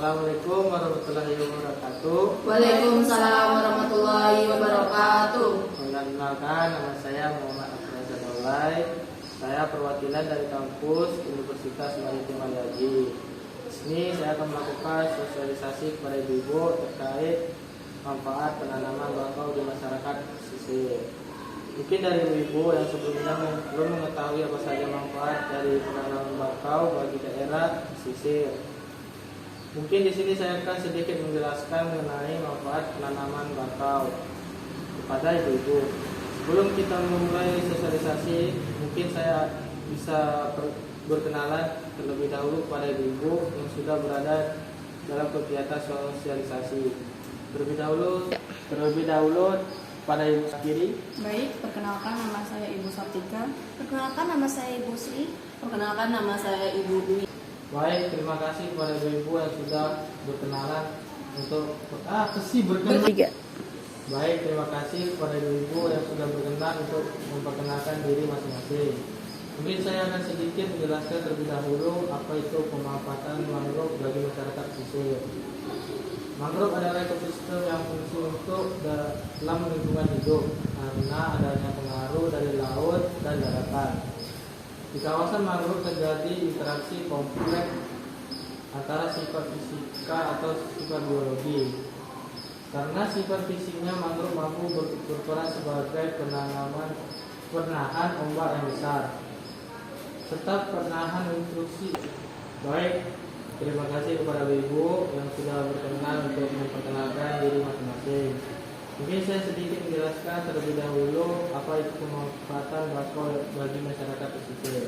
Assalamualaikum warahmatullahi wabarakatuh. Waalaikumsalam warahmatullahi wabarakatuh. Perkenalkan, nama saya Muhammad Abdul Daulay. Saya perwakilan dari kampus Universitas Maritim Aliaji. Di sini saya akan melakukan sosialisasi kepada ibu-ibu terkait manfaat penanaman bakau di masyarakat pesisir. Mungkin dari ibu-ibu yang sebelumnya belum mengetahui apa saja manfaat dari penanaman bakau bagi daerah pesisir. Mungkin di sini saya akan sedikit menjelaskan mengenai manfaat penanaman bakau kepada ibu-ibu. Sebelum kita memulai sosialisasi, mungkin saya bisa berkenalan terlebih dahulu kepada ibu-ibu yang sudah berada dalam kegiatan sosialisasi. Terlebih dahulu pada ibu sendiri. Baik, perkenalkan nama saya Ibu Saptika. Perkenalkan nama saya Ibu Sri. Perkenalkan nama saya Ibu Dwi. Baik, terima kasih kepada ibu-ibu yang sudah berkenalan untuk Baik, terima kasih kepada ibu-ibu yang sudah berkenan untuk memperkenalkan diri masing-masing. Mungkin saya akan sedikit menjelaskan terlebih dahulu apa itu pemanfaatan mangrove bagi masyarakat pesisir. Mangrove adalah ekosistem yang fungsi untuk dalam lingkungan hidup karena adanya pengaruh dari laut dan daratan. Di kawasan mangrove terjadi interaksi kompleks antara sifat fisika atau sifat biologi. Karena sifat fisiknya, mangrove mampu berperan sebagai penahan ombak yang besar serta penahan intrusi. Baik, terima kasih kepada ibu yang sudah berkenan untuk memperkenalkan diri masing-masing. Mungkin saya sedikit menjelaskan terlebih dahulu apa itu pemanfaatan bakau bagi masyarakat pesisir.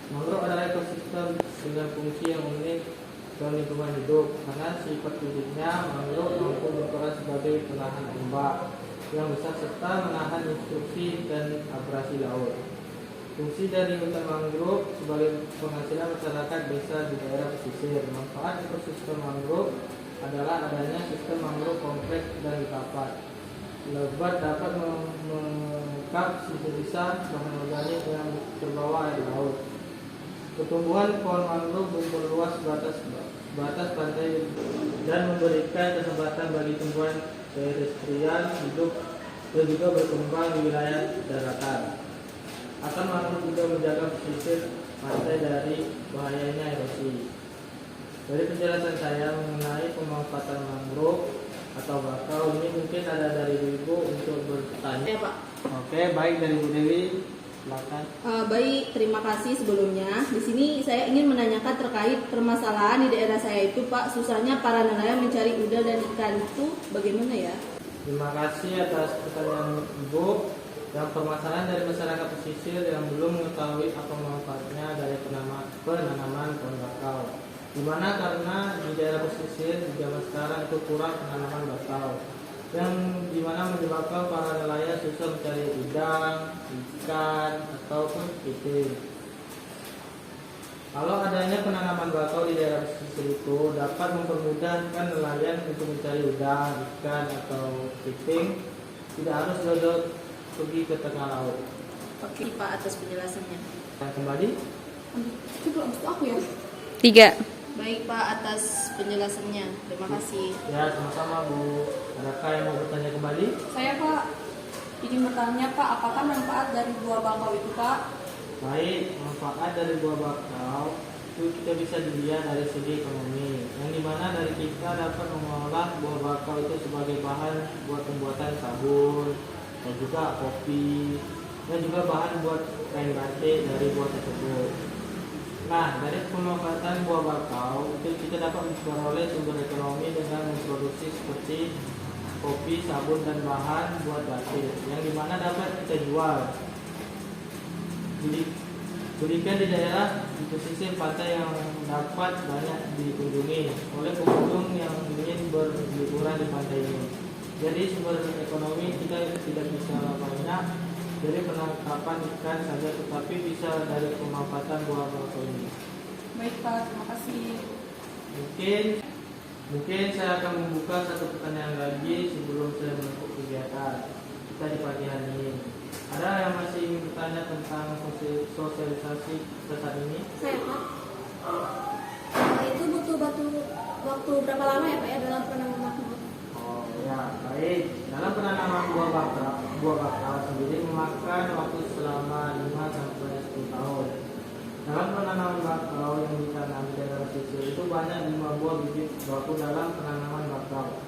Mangrove adalah ekosistem dengan fungsi yang unik dalam lingkungan hidup karena sifat fisiknya mangrove mampu berperan sebagai penahan ombak yang besar serta menahan intrusi dan abrasi laut. Fungsi dari hutan mangrove sebagai penghasilan masyarakat desa di daerah pesisir. Manfaat ekosistem mangrove adalah adanya sistem mangrove kompleks dan rapat. Lebat dapat mengungkap sisa-sisa bahan organik yang terbawa air laut. Pertumbuhan pohon mangrove memperluas batas pantai dan memberikan kesempatan bagi tumbuhan terestrial hidup dan juga berkembang di wilayah daratan. Akan mangrove juga menjaga pesisir pantai dari bahayanya erosi. Dari penjelasan saya mengenai pemanfaatan mangrove atau bakau ini, mungkin ada dari ibu untuk bertanya. Ya, Pak. Oke, baik, dari Bu Dewi. Silakan. Baik, terima kasih sebelumnya. Di sini saya ingin menanyakan terkait permasalahan di daerah saya itu, Pak. Susahnya para nelayan mencari udang dan ikan itu bagaimana ya? Terima kasih atas pertanyaan Ibu. Yang permasalahan dari masyarakat pesisir yang belum mengetahui apa manfaatnya dari penanaman pohon bakau. Dimana karena di daerah pesisir di zaman sekarang itu kurang penanaman bakau, yang dimana menyebabkan para nelayan susah mencari udang, ikan, ataupun kepiting. Kalau adanya penanaman bakau di daerah pesisir itu dapat mempermudahkan nelayan untuk mencari udang, ikan, atau kepiting, tidak harus jauh pergi ke tengah laut. Oke, Pak, atas penjelasannya. Dan kembali. Itu aku ya? 3. Baik, Pak, atas penjelasannya. Terima kasih. Ya, sama-sama Bu. Adakah yang mau bertanya kembali? Saya, Pak, ingin bertanya, Pak, apakah manfaat dari buah bakau itu, Pak? Baik, manfaat dari buah bakau itu kita bisa dilihat dari segi ekonomi, yang dimana dari kita dapat mengolah buah bakau itu sebagai bahan buat pembuatan sabun dan juga kopi, dan juga bahan buat kain batik dari buah tersebut. Nah, dari pemanfaatan buah bakau itu kita dapat memperoleh sumber ekonomi dengan memproduksi seperti kopi, sabun, dan bahan buat batik, yang dimana dapat kita jual. Belikan di daerah di pesisir pantai yang dapat banyak dikunjungi oleh pengunjung yang ingin berliburan di pantai ini. Jadi sumber ekonomi kita tidak bisa banyak dari penangkapan ikan saja, tetapi bisa dari pemanfaatan buah bakau ini. Baik, Pak, terima kasih. Mungkin saya akan membuka satu pertanyaan lagi sebelum saya menutup kegiatan kita di pagi hari ini. Ada yang masih ingin bertanya tentang sosialisasi saat ini? Saya, Pak. Itu butuh batu waktu berapa lama ya Pak ya dalam penanaman makmur? Oh ya, baik. Dalam penanaman buah bakau sendiri memakan waktu selama 5 sampai 10 tahun. Dalam penanaman bakau yang ditanam di daerah pesisir itu banyak 5 buah bibit baku dalam penanaman bakau.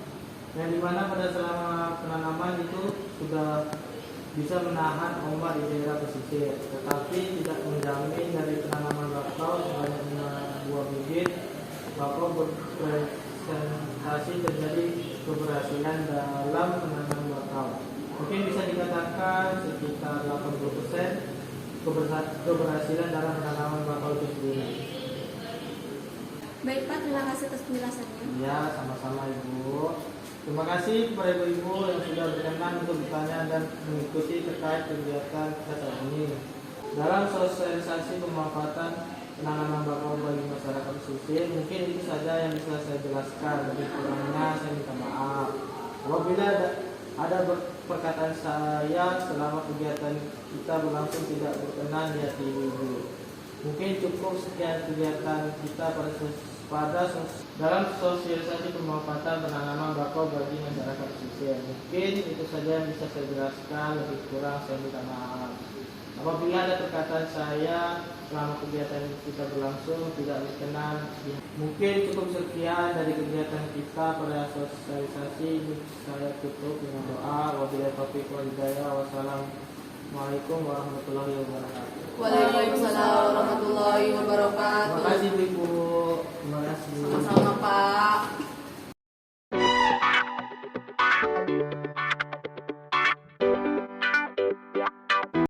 Yang dimana pada selama penanaman itu sudah bisa menahan ombak di daerah pesisir, tetapi tidak menjamin dari penanaman bakau sebanyak 5 buah bibit bakau berpresentasi terjadi keberhasilan dalam penanaman bakau. Mungkin bisa dikatakan sekitar 80% keberhasilan dalam penanaman bakau itu sendiri. Baik Pak, terima kasih atas penjelasannya. Ya, sama-sama Ibu. Terima kasih kepada Ibu-Ibu yang sudah berkenan untuk bertanya dan mengikuti terkait kegiatan kita saat ini. Dalam sosialisasi pemanfaatan penanaman bakau bagi masyarakat pesisir, mungkin itu saja yang bisa saya jelaskan. Lebih kurangnya saya minta maaf. Apabila ada perkataan saya selama kegiatan kita berlangsung tidak berkenan di hati Ibu. Mungkin cukup sekian kegiatan kita dalam sosialisasi pemanfaatan penanaman bakau bagi masyarakat pesisir. Mungkin itu saja yang bisa saya jelaskan, lebih kurang saya minta maaf. Apabila ada perkataan saya selama kegiatan kita berlangsung tidak berkenan, mungkin cukup sekian dari kegiatan kita pada sosialisasi. Saya tutup dengan doa. Wabillahi taufiq wal hidayah. Wassalamualaikum warahmatullahi wabarakatuh. Waalaikumsalam warahmatullahi wabarakatuh. Terima kasih Ibu. Terima kasih. Sama-sama.